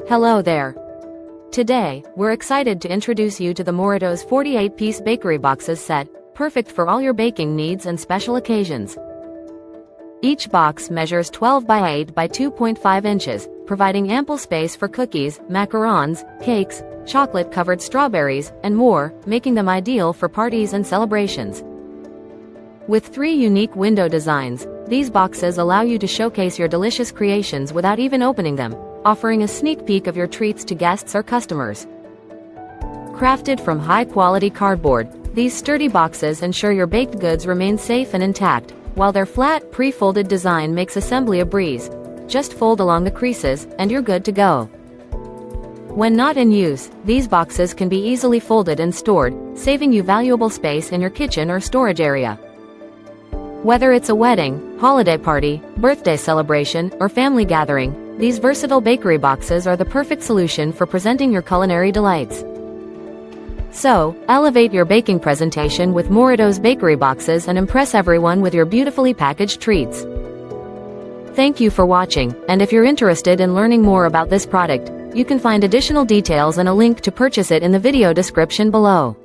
Hello there. Today, we're excited to introduce you to the Moretoes 48-piece bakery boxes set, perfect for all your baking needs and special occasions. Each box measures 12 by 8 by 2.5 inches, providing ample space for cookies, macarons, cakes, chocolate-covered strawberries, and more, making them ideal for parties and celebrations. With 3 unique window designs, these boxes allow you to showcase your delicious creations without even opening them, offering a sneak peek of your treats to guests or customers. Crafted from high-quality cardboard, these sturdy boxes ensure your baked goods remain safe and intact, while their flat, pre-folded design makes assembly a breeze. Just fold along the creases, and you're good to go. When not in use, these boxes can be easily folded and stored, saving you valuable space in your kitchen or storage area. Whether it's a wedding, holiday party, birthday celebration, or family gathering, these versatile bakery boxes are the perfect solution for presenting your culinary delights. So, elevate your baking presentation with Moretoes bakery boxes and impress everyone with your beautifully packaged treats. Thank you for watching, and if you're interested in learning more about this product, you can find additional details and a link to purchase it in the video description below.